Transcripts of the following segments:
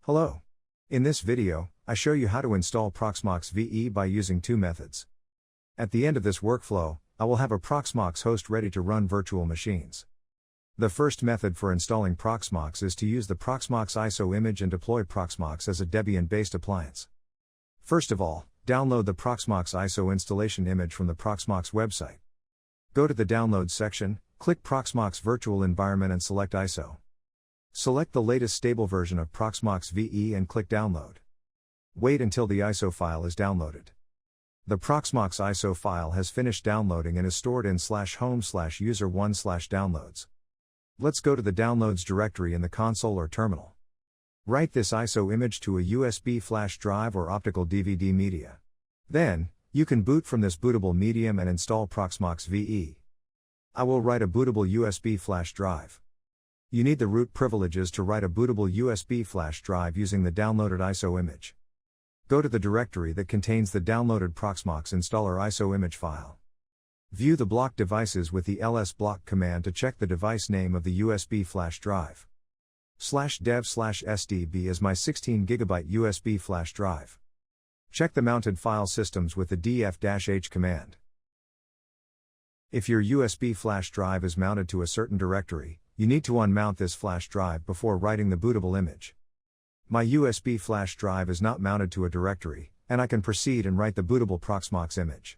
Hello. In this video, I show you how to install Proxmox VE by using two methods. At the end of this workflow, I will have a Proxmox host ready to run virtual machines. The first method for installing Proxmox is to use the Proxmox ISO image and deploy Proxmox as a Debian-based appliance. First of all, download the Proxmox ISO installation image from the Proxmox website. Go to the Downloads section, click Proxmox Virtual Environment and select ISO. Select the latest stable version of Proxmox VE and click Download. Wait until the ISO file is downloaded. The Proxmox ISO file has finished downloading and is stored in /home/user1/downloads. Let's go to the Downloads directory in the console or terminal. Write this ISO image to a USB flash drive or optical DVD media. Then, you can boot from this bootable medium and install Proxmox VE. I will write a bootable USB flash drive. You need the root privileges to write a bootable USB flash drive using the downloaded ISO image. Go to the directory that contains the downloaded Proxmox installer ISO image file. View the block devices with the ls-block command to check the device name of the USB flash drive. /dev/sdb is my 16GB USB flash drive. Check the mounted file systems with the df-h command. If your USB flash drive is mounted to a certain directory, you need to unmount this flash drive before writing the bootable image. My USB flash drive is not mounted to a directory, and I can proceed and write the bootable Proxmox image.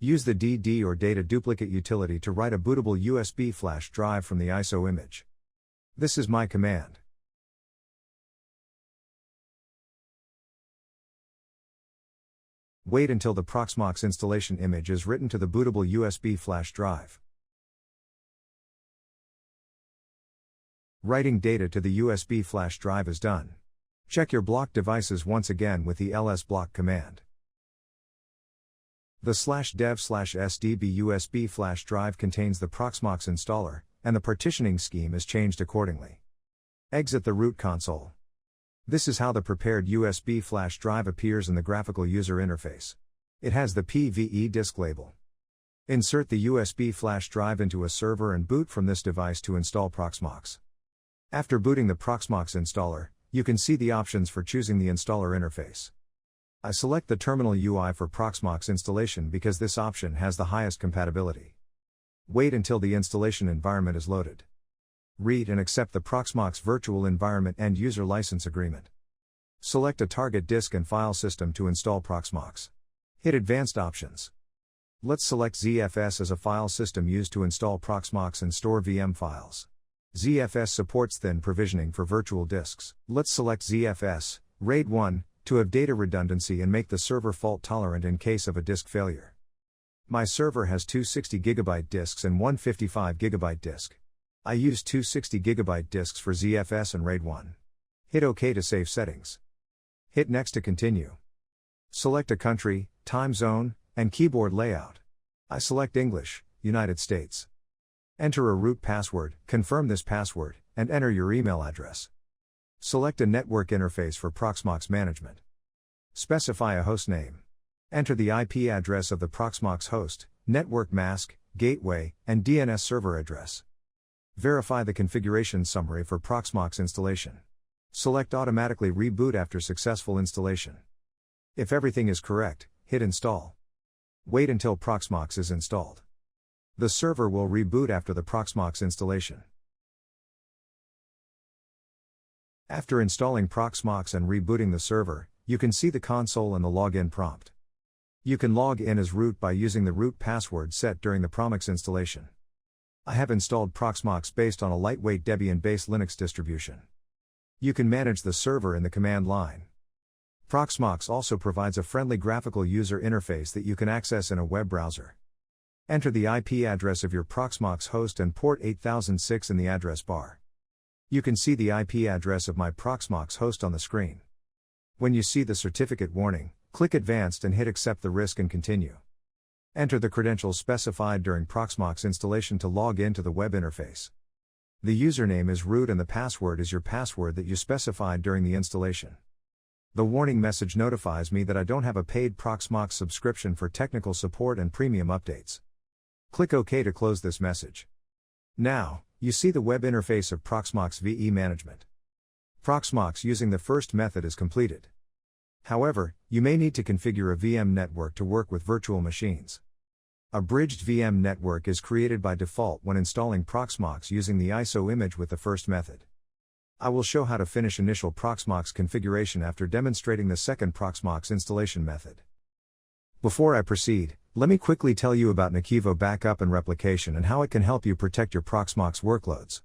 Use the dd or data duplicate utility to write a bootable USB flash drive from the ISO image. This is my command. Wait until the Proxmox installation image is written to the bootable USB flash drive. Writing data to the USB flash drive is done. Check your block devices once again with the ls-block command. The /dev/sdb USB flash drive contains the Proxmox installer, and the partitioning scheme is changed accordingly. Exit the root console. This is how the prepared USB flash drive appears in the graphical user interface. It has the PVE disk label. Insert the USB flash drive into a server and boot from this device to install Proxmox. After booting the Proxmox installer, you can see the options for choosing the installer interface. I select the terminal UI for Proxmox installation because this option has the highest compatibility. Wait until the installation environment is loaded. Read and accept the Proxmox Virtual Environment End User License Agreement. Select a target disk and file system to install Proxmox. Hit Advanced Options. Let's select ZFS as a file system used to install Proxmox and store VM files. ZFS supports thin provisioning for virtual disks. Let's select ZFS, RAID 1, to have data redundancy and make the server fault tolerant in case of a disk failure. My server has two 60GB disks and one 55GB disk. I use two 60GB disks for ZFS and RAID 1. Hit OK to save settings. Hit Next to continue. Select a country, time zone, and keyboard layout. I select English, United States. Enter a root password, confirm this password, and enter your email address. Select a network interface for Proxmox management. Specify a host name. Enter the IP address of the Proxmox host, network mask, gateway, and DNS server address. Verify the configuration summary for Proxmox installation. Select Automatically Reboot after successful installation. If everything is correct, hit Install. Wait until Proxmox is installed. The server will reboot after the Proxmox installation. After installing Proxmox and rebooting the server, you can see the console and the login prompt. You can log in as root by using the root password set during the Proxmox installation. I have installed Proxmox based on a lightweight Debian-based Linux distribution. You can manage the server in the command line. Proxmox also provides a friendly graphical user interface that you can access in a web browser. Enter the IP address of your Proxmox host and port 8006 in the address bar. You can see the IP address of my Proxmox host on the screen. When you see the certificate warning, click Advanced and hit Accept the risk and continue. Enter the credentials specified during Proxmox installation to log in to the web interface. The username is root and the password is your password that you specified during the installation. The warning message notifies me that I don't have a paid Proxmox subscription for technical support and premium updates. Click OK to close this message. Now, you see the web interface of Proxmox VE management. Proxmox using the first method is completed. However, you may need to configure a VM network to work with virtual machines. A bridged VM network is created by default when installing Proxmox using the ISO image with the first method. I will show how to finish initial Proxmox configuration after demonstrating the second Proxmox installation method. Before I proceed, let me quickly tell you about NAKIVO Backup and Replication and how it can help you protect your Proxmox workloads.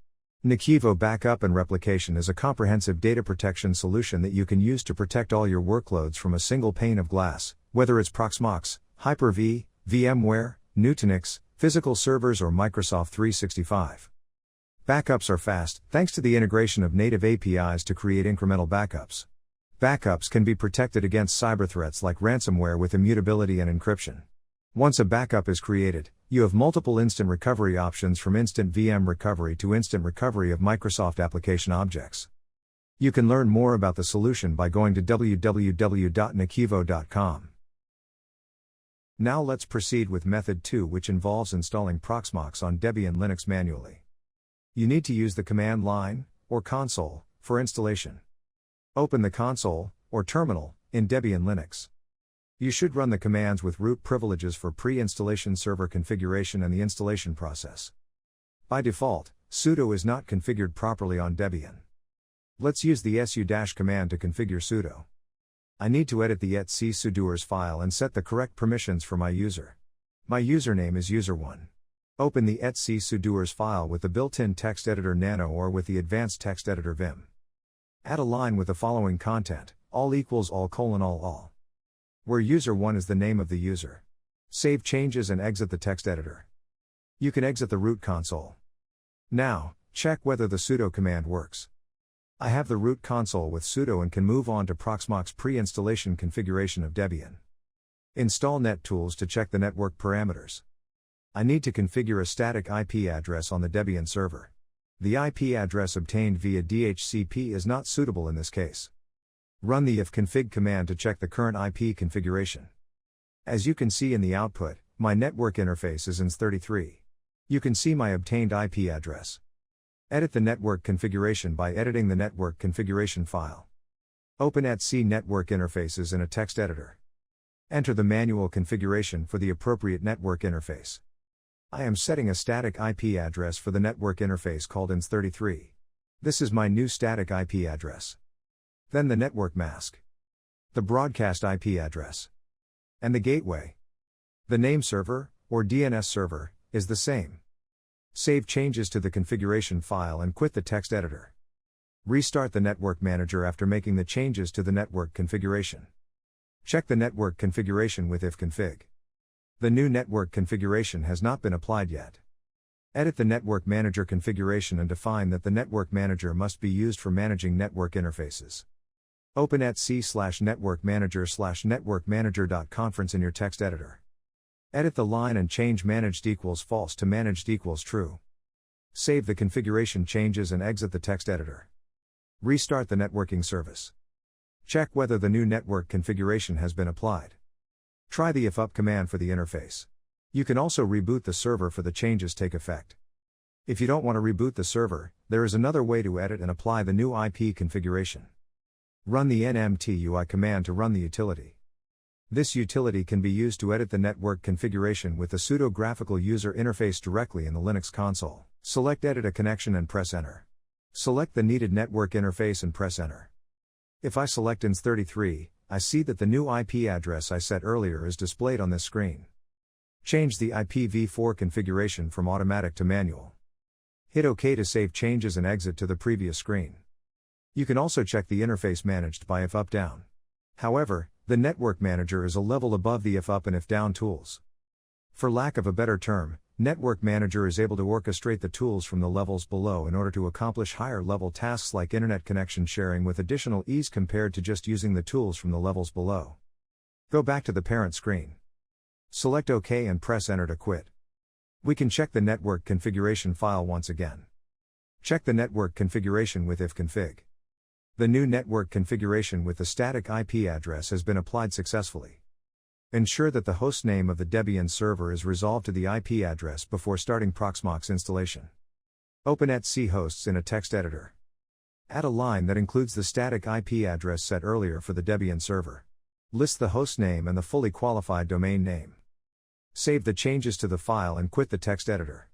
NAKIVO Backup and Replication is a comprehensive data protection solution that you can use to protect all your workloads from a single pane of glass, whether it's Proxmox, Hyper-V, VMware, Nutanix, physical servers or Microsoft 365. Backups are fast, thanks to the integration of native APIs to create incremental backups. Backups can be protected against cyber threats like ransomware with immutability and encryption. Once a backup is created, you have multiple instant recovery options from instant VM recovery to instant recovery of Microsoft application objects. You can learn more about the solution by going to www.nakivo.com. Now let's proceed with method 2, which involves installing Proxmox on Debian Linux manually. You need to use the command line, or console, for installation. Open the console, or terminal, in Debian Linux. You should run the commands with root privileges for pre-installation server configuration and the installation process. By default, sudo is not configured properly on Debian. Let's use the su- command to configure sudo. I need to edit the etc sudoers file and set the correct permissions for my user. My username is user1. Open the etc sudoers file with the built-in text editor Nano or with the advanced text editor Vim. Add a line with the following content, all equals all : all. Where user1 is the name of the user. Save changes and exit the text editor. You can exit the root console. Now, check whether the sudo command works. I have the root console with sudo and can move on to Proxmox pre-installation configuration of Debian. Install NetTools to check the network parameters. I need to configure a static IP address on the Debian server. The IP address obtained via NHCP is not suitable in this case. Run the ifconfig command to check the current IP configuration. As you can see in the output, my network interface is ins33. You can see my obtained IP address. Edit the network configuration by editing the network configuration file. Open etc network interfaces in a text editor. Enter the manual configuration for the appropriate network interface. I am setting a static IP address for the network interface called ins33. This is my new static IP address. Then the network mask, the broadcast IP address, and the gateway. The name server, or DNS server, is the same. Save changes to the configuration file and quit the text editor. Restart the network manager after making the changes to the network configuration. Check the network configuration with ifconfig. The new network configuration has not been applied yet. Edit the network manager configuration and define that the network manager must be used for managing network interfaces. Open etc/networkmanager/networkmanager.conference in your text editor. Edit the line and change managed equals false to managed equals true. Save the configuration changes and exit the text editor. Restart the networking service. Check whether the new network configuration has been applied. Try the ifup command for the interface. You can also reboot the server for the changes take effect. If you don't want to reboot the server, there is another way to edit and apply the new IP configuration. Run the nmtui command to run the utility. This utility can be used to edit the network configuration with the sudo graphical user interface directly in the Linux console. Select Edit a connection and press Enter. Select the needed network interface and press Enter. If I select ins33, I see that the new IP address I set earlier is displayed on this screen. Change the IPv4 configuration from automatic to manual. Hit OK to save changes and exit to the previous screen. You can also check the interface managed by ifup down. However, the network manager is a level above the ifup and ifdown tools. For lack of a better term, network manager is able to orchestrate the tools from the levels below in order to accomplish higher level tasks like internet connection sharing with additional ease compared to just using the tools from the levels below. Go back to the parent screen. Select OK and press Enter to quit. We can check the network configuration file once again. Check the network configuration with ifconfig. The new network configuration with the static IP address has been applied successfully. Ensure that the hostname of the Debian server is resolved to the IP address before starting Proxmox installation. Open etc hosts in a text editor. Add a line that includes the static IP address set earlier for the Debian server. List the hostname and the fully qualified domain name. Save the changes to the file and quit the text editor.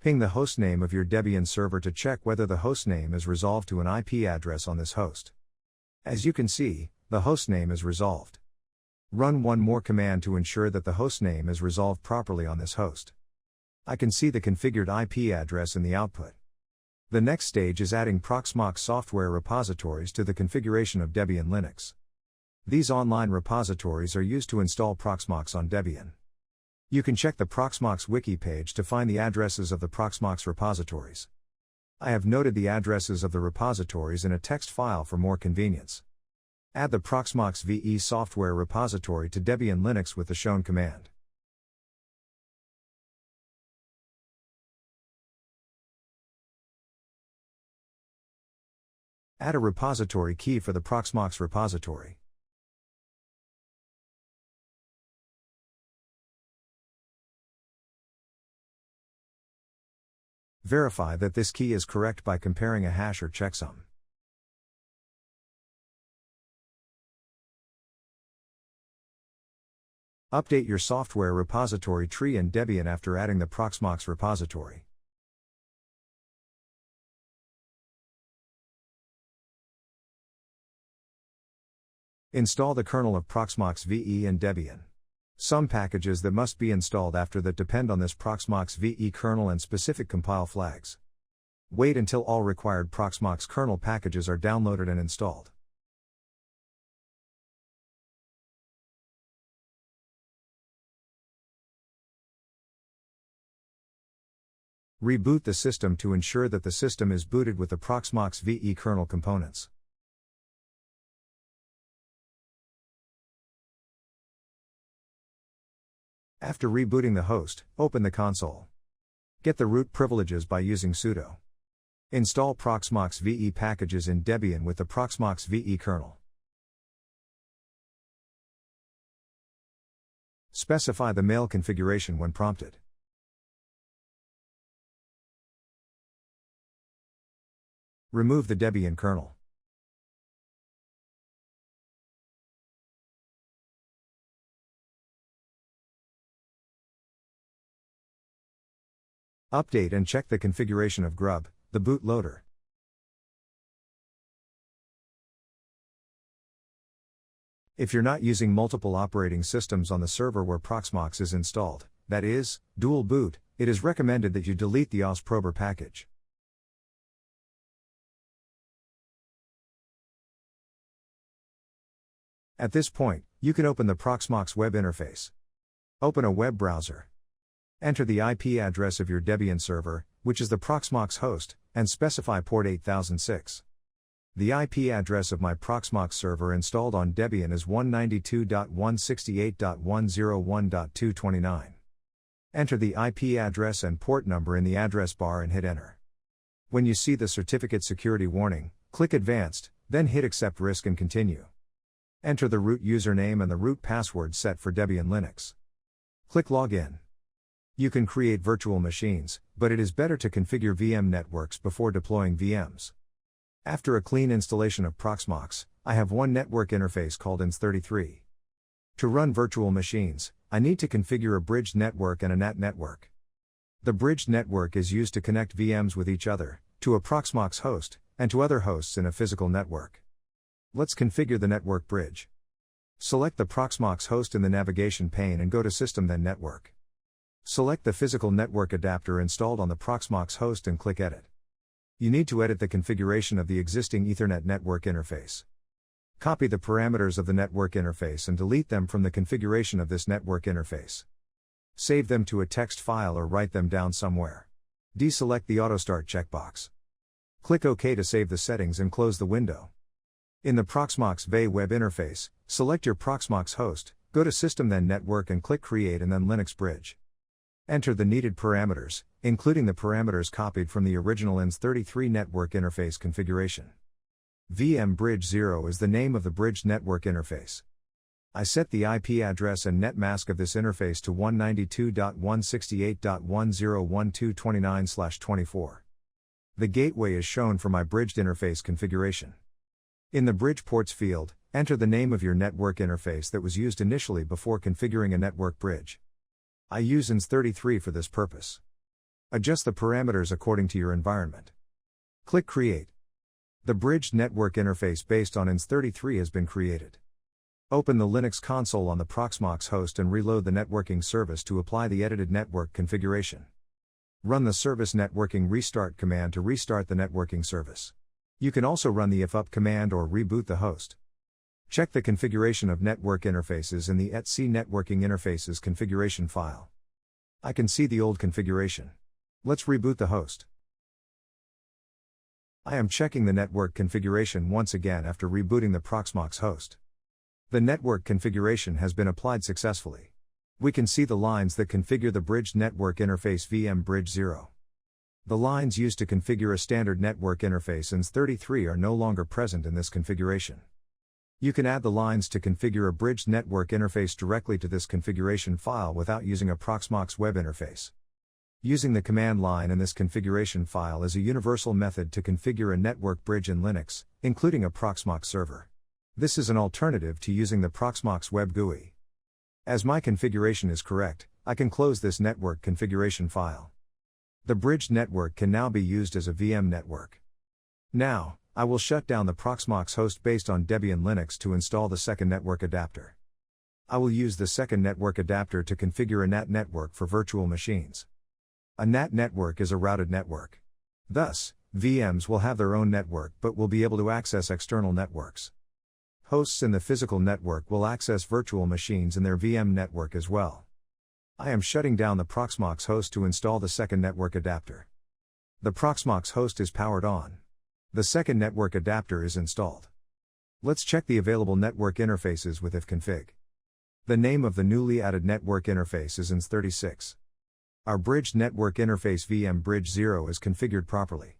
Ping the hostname of your Debian server to check whether the hostname is resolved to an IP address on this host. As you can see, the hostname is resolved. Run one more command to ensure that the hostname is resolved properly on this host. I can see the configured IP address in the output. The next stage is adding Proxmox software repositories to the configuration of Debian Linux. These online repositories are used to install Proxmox on Debian. You can check the Proxmox wiki page to find the addresses of the Proxmox repositories. I have noted the addresses of the repositories in a text file for more convenience. Add the Proxmox VE software repository to Debian Linux with the shown command. Add a repository key for the Proxmox repository. Verify that this key is correct by comparing a hash or checksum. Update your software repository tree in Debian after adding the Proxmox repository. Install the kernel of Proxmox VE in Debian. Some packages that must be installed after that depend on this Proxmox VE kernel and specific compile flags. Wait until all required Proxmox kernel packages are downloaded and installed. Reboot the system to ensure that the system is booted with the Proxmox VE kernel components. After rebooting the host, open the console. Get the root privileges by using sudo. Install Proxmox VE packages in Debian with the Proxmox VE kernel. Specify the mail configuration when prompted. Remove the Debian kernel. Update and check the configuration of grub, the bootloader. If you're not using multiple operating systems on the server where Proxmox is installed, that is, dual boot, it is recommended that you delete the OS/prober package. At this point, you can open the Proxmox web interface. Open a web browser. Enter the IP address of your Debian server, which is the Proxmox host, and specify port 8006. The IP address of my Proxmox server installed on Debian is 192.168.101.229. Enter the IP address and port number in the address bar and hit enter. When you see the certificate security warning, click Advanced, then hit Accept Risk and Continue. Enter the root username and the root password set for Debian Linux. Click Login. You can create virtual machines, but it is better to configure VM networks before deploying VMs. After a clean installation of Proxmox, I have one network interface called ins33. To run virtual machines, I need to configure a bridged network and a NAT network. The bridged network is used to connect VMs with each other, to a Proxmox host, and to other hosts in a physical network. Let's configure the network bridge. Select the Proxmox host in the navigation pane and go to System then Network. Select the physical network adapter installed on the Proxmox host and click Edit. You need to edit the configuration of the existing Ethernet network interface. Copy the parameters of the network interface and delete them from the configuration of this network interface. Save them to a text file or write them down somewhere. Deselect the Auto Start checkbox. Click OK to save the settings and close the window. In the Proxmox VE web interface, select your Proxmox host, go to System then Network and click Create and then Linux Bridge. Enter the needed parameters, including the parameters copied from the original ins33 network interface configuration. VM Bridge 0 is the name of the bridged network interface. I set the IP address and net mask of this interface to 192.168.101.229/24. The gateway is shown for my bridged interface configuration. In the bridge ports field, enter the name of your network interface that was used initially before configuring a network bridge. I use INS33 for this purpose. Adjust the parameters according to your environment. Click Create. The bridged network interface based on INS33 has been created. Open the Linux console on the Proxmox host and reload the networking service to apply the edited network configuration. Run the service networking restart command to restart the networking service. You can also run the ifup command or reboot the host. Check the configuration of network interfaces in the etc networking interfaces configuration file. I can see the old configuration. Let's reboot the host. I am checking the network configuration once again after rebooting the Proxmox host. The network configuration has been applied successfully. We can see the lines that configure the bridged network interface VM bridge 0. The lines used to configure a standard network interface INS33 are no longer present in this configuration. You can add the lines to configure a bridged network interface directly to this configuration file without using a Proxmox web interface. Using the command line in this configuration file is a universal method to configure a network bridge in Linux, including a Proxmox server. This is an alternative to using the Proxmox web GUI. As my configuration is correct, I can close this network configuration file. The bridged network can now be used as a VM network. Now, I will shut down the Proxmox host based on Debian Linux to install the second network adapter. I will use the second network adapter to configure a NAT network for virtual machines. A NAT network is a routed network. Thus, VMs will have their own network but will be able to access external networks. Hosts in the physical network will access virtual machines in their VM network as well. I am shutting down the Proxmox host to install the second network adapter. The Proxmox host is powered on. The second network adapter is installed. Let's check the available network interfaces with ifconfig. The name of the newly added network interface is INS36. Our bridged network interface VM bridge 0 is configured properly.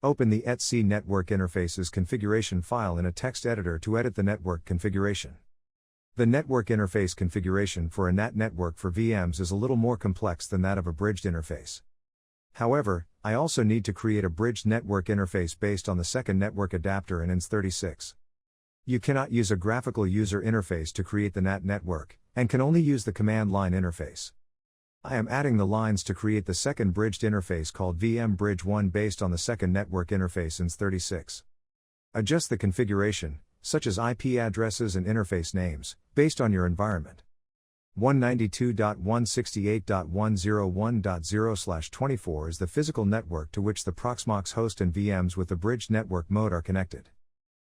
Open the etc network interfaces configuration file in a text editor to edit the network configuration. The network interface configuration for a NAT network for VMs is a little more complex than that of a bridged interface. However, I also need to create a bridged network interface based on the second network adapter in INS36. You cannot use a graphical user interface to create the NAT network, and can only use the command line interface. I am adding the lines to create the second bridged interface called VM Bridge 1 based on the second network interface INS36. Adjust the configuration, such as IP addresses and interface names, based on your environment. 192.168.101.0/24 is the physical network to which the Proxmox host and VMs with the bridged network mode are connected.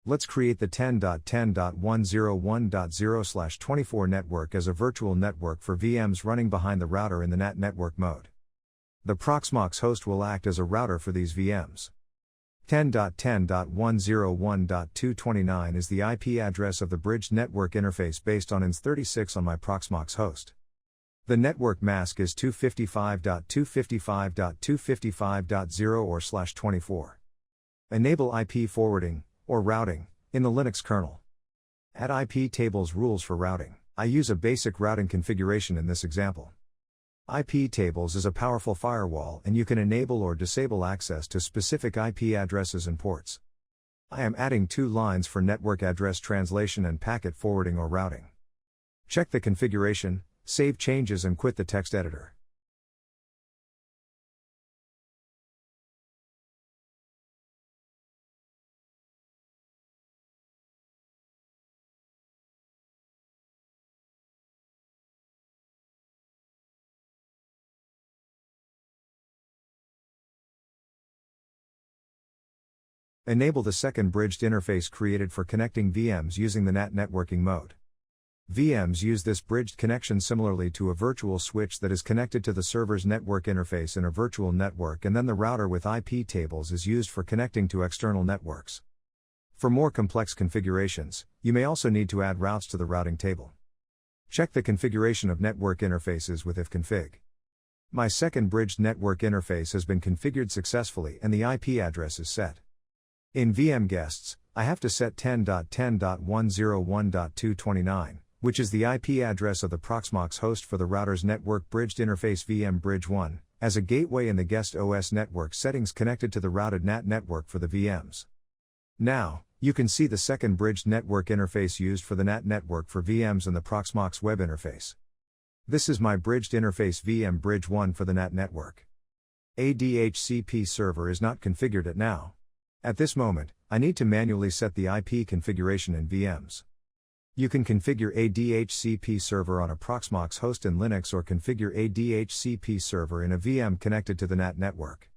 Let's create the 10.10.101.0/24 network as a virtual network for VMs running behind the router in the NAT network mode. The Proxmox host will act as a router for these VMs. 10.10.101.229 is the IP address of the bridged network interface based on INS36 on my Proxmox host. The network mask is 255.255.255.0 or /24. Enable IP forwarding, or routing, in the Linux kernel. Add IP tables rules for routing. I use a basic routing configuration in this example. IP tables is a powerful firewall and you can enable or disable access to specific IP addresses and ports. I am adding 2 lines for network address translation and packet forwarding or routing. Check the configuration, save changes and quit the text editor. Enable the second bridged interface created for connecting VMs using the NAT networking mode. VMs use this bridged connection similarly to a virtual switch that is connected to the server's network interface in a virtual network, and then the router with IP tables is used for connecting to external networks. For more complex configurations, you may also need to add routes to the routing table. Check the configuration of network interfaces with ifconfig. My second bridged network interface has been configured successfully and the IP address is set. In VM guests, I have to set 10.10.101.229, which is the IP address of the Proxmox host for the router's network bridged interface VM Bridge 1, as a gateway in the guest OS network settings connected to the routed NAT network for the VMs. Now, you can see the second bridged network interface used for the NAT network for VMs in the Proxmox web interface. This is my bridged interface VM Bridge 1 for the NAT network. A DHCP server is not configured at now. At this moment, I need to manually set the IP configuration in VMs. You can configure a DHCP server on a Proxmox host in Linux or configure a DHCP server in a VM connected to the NAT network.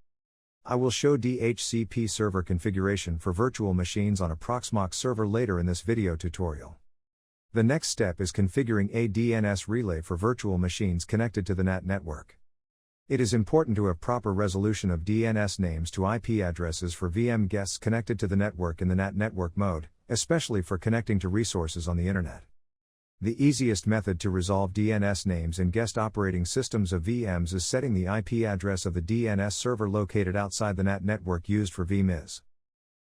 I will show DHCP server configuration for virtual machines on a Proxmox server later in this video tutorial. The next step is configuring a DNS relay for virtual machines connected to the NAT network. It is important to have proper resolution of DNS names to IP addresses for VM guests connected to the network in the NAT network mode, especially for connecting to resources on the Internet. The easiest method to resolve DNS names in guest operating systems of VMs is setting the IP address of the DNS server located outside the NAT network used for VMs.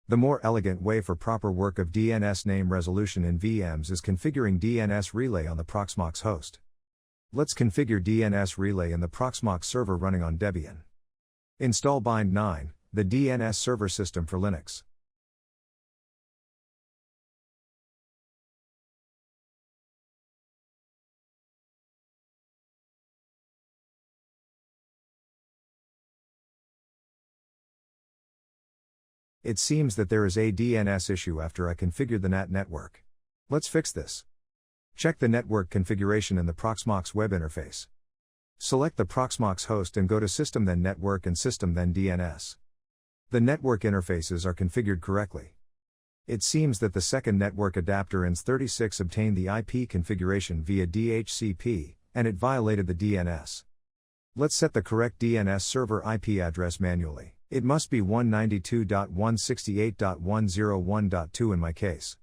The more elegant way for proper work of DNS name resolution in VMs is configuring DNS relay on the Proxmox host. Let's configure DNS relay in the Proxmox server running on Debian. Install Bind 9, the DNS server system for Linux. It seems that there is a DNS issue after I configured the NAT network. Let's fix this. Check the network configuration in the Proxmox web interface. Select the Proxmox host and go to System then Network and System then DNS. The network interfaces are configured correctly. It seems that the second network adapter INS36 obtained the IP configuration via DHCP, and it violated the DNS. Let's set the correct DNS server IP address manually. It must be 192.168.101.2 in my case.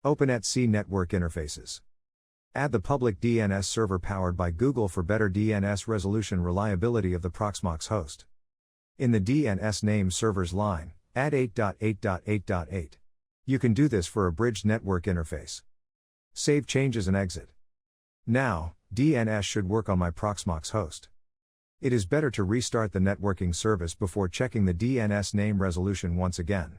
Open etc network interfaces. Add the public DNS server powered by Google for better DNS resolution reliability of the Proxmox host. In the DNS name servers line, add 8.8.8.8. You can do this for a bridged network interface. Save changes and exit. Now, DNS should work on my Proxmox host. It is better to restart the networking service before checking the DNS name resolution once again.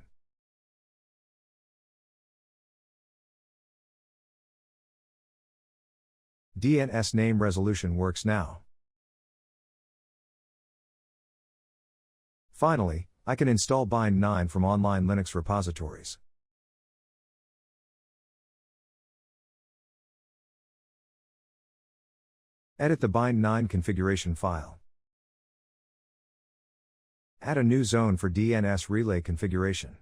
DNS name resolution works now. Finally, I can install Bind 9 from online Linux repositories. Edit the Bind 9 configuration file. Add a new zone for DNS relay configuration.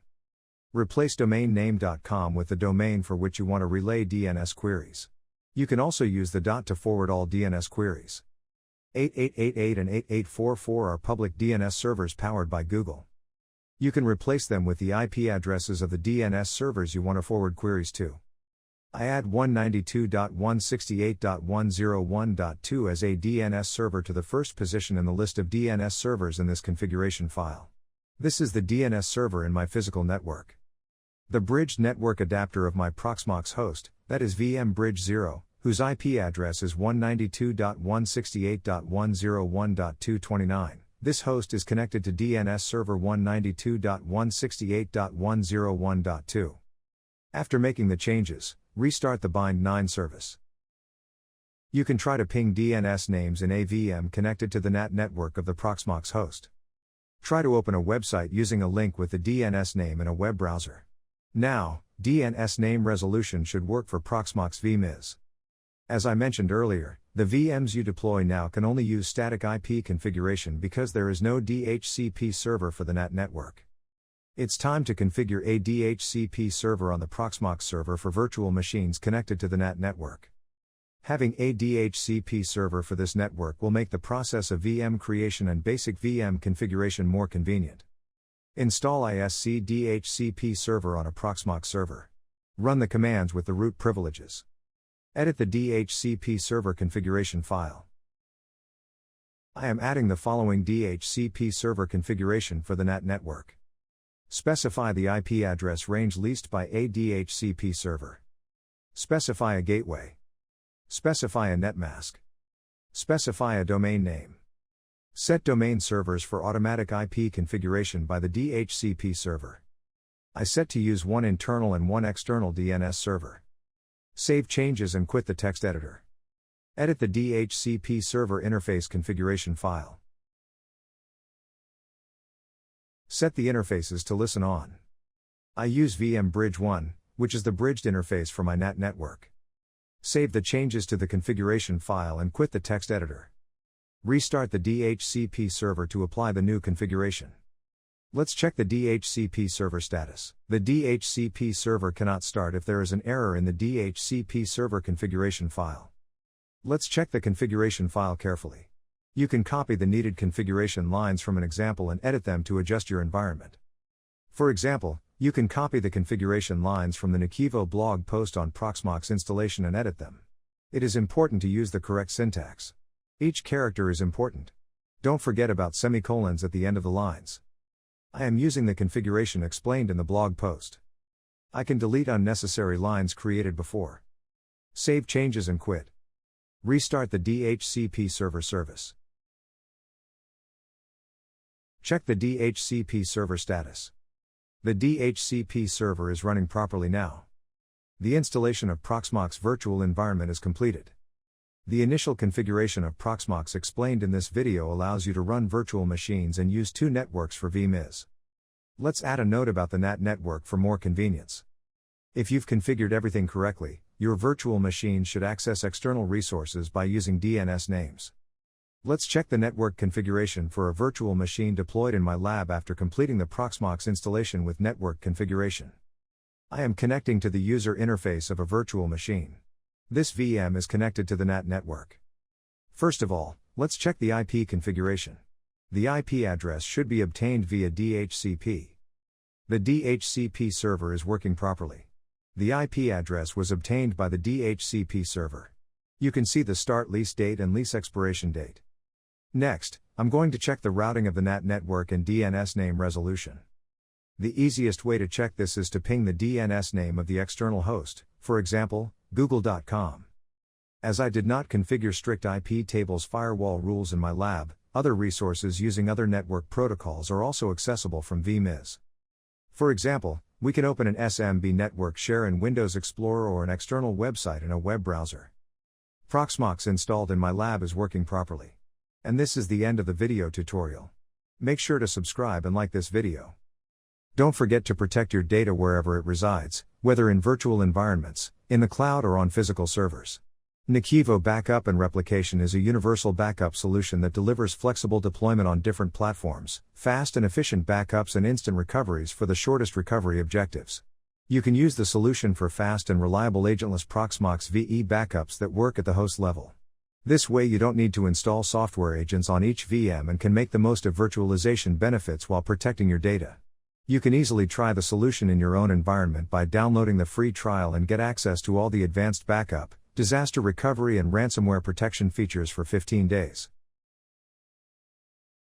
Replace domain name.com with the domain for which you want to relay DNS queries. You can also use the .dot to forward all DNS queries. 8888 and 8844 are public DNS servers powered by Google. You can replace them with the IP addresses of the DNS servers you want to forward queries to. I add 192.168.101.2 as a DNS server to the first position in the list of DNS servers in this configuration file. This is the DNS server in my physical network. The bridged network adapter of my Proxmox host, that is VM Bridge 0, whose IP address is 192.168.101.229. This host is connected to DNS server 192.168.101.2. After making the changes, restart the Bind 9 service. You can try to ping DNS names in a VM connected to the NAT network of the Proxmox host. Try to open a website using a link with the DNS name in a web browser. Now, DNS name resolution should work for Proxmox VMs. As I mentioned earlier, the VMs you deploy now can only use static IP configuration because there is no DHCP server for the NAT network. It's time to configure a DHCP server on the Proxmox server for virtual machines connected to the NAT network. Having a DHCP server for this network will make the process of VM creation and basic VM configuration more convenient. Install ISC DHCP server on a Proxmox server. Run the commands with the root privileges. Edit the DHCP server configuration file. I am adding the following DHCP server configuration for the NAT network. Specify the IP address range leased by a DHCP server. Specify a gateway. Specify a netmask. Specify a domain name. Set domain servers for automatic IP configuration by the DHCP server. I set to use one internal and one external DNS server. Save changes and quit the text editor. Edit the DHCP server interface configuration file. Set the interfaces to listen on. I use VM Bridge 1, which is the bridged interface for my NAT network. Save the changes to the configuration file and quit the text editor. Restart the DHCP server to apply the new configuration. Let's check the DHCP server status. The DHCP server cannot start if there is an error in the DHCP server configuration file. Let's check the configuration file carefully. You can copy the needed configuration lines from an example and edit them to adjust your environment. For example, you can copy the configuration lines from the NAKIVO blog post on Proxmox installation and edit them. It is important to use the correct syntax. Each character is important. Don't forget about semicolons at the end of the lines. I am using the configuration explained in the blog post. I can delete unnecessary lines created before. Save changes and quit. Restart the DHCP server service. Check the DHCP server status. The DHCP server is running properly now. The installation of Proxmox virtual environment is completed. The initial configuration of Proxmox explained in this video allows you to run virtual machines and use two networks for VMs. Let's add a note about the NAT network for more convenience. If you've configured everything correctly, your virtual machines should access external resources by using DNS names. Let's check the network configuration for a virtual machine deployed in my lab after completing the Proxmox installation with network configuration. I am connecting to the user interface of a virtual machine. This VM is connected to the NAT network. First of all, let's check the IP configuration. The IP address should be obtained via DHCP. The DHCP server is working properly. The IP address was obtained by the DHCP server. You can see the start lease date and lease expiration date. Next, I'm going to check the routing of the NAT network and DNS name resolution. The easiest way to check this is to ping the DNS name of the external host, for example, google.com. As I did not configure strict IP tables firewall rules in my lab, other resources using other network protocols are also accessible from VMware. For example, we can open an SMB network share in Windows Explorer or an external website in a web browser. Proxmox installed in my lab is working properly. And this is the end of the video tutorial. Make sure to subscribe and like this video. Don't forget to protect your data wherever it resides, whether in virtual environments, in the cloud or on physical servers. NAKIVO Backup and Replication is a universal backup solution that delivers flexible deployment on different platforms, fast and efficient backups and instant recoveries for the shortest recovery objectives. You can use the solution for fast and reliable agentless Proxmox VE backups that work at the host level. This way you don't need to install software agents on each VM and can make the most of virtualization benefits while protecting your data. You can easily try the solution in your own environment by downloading the free trial and get access to all the advanced backup, disaster recovery and ransomware protection features for 15 days.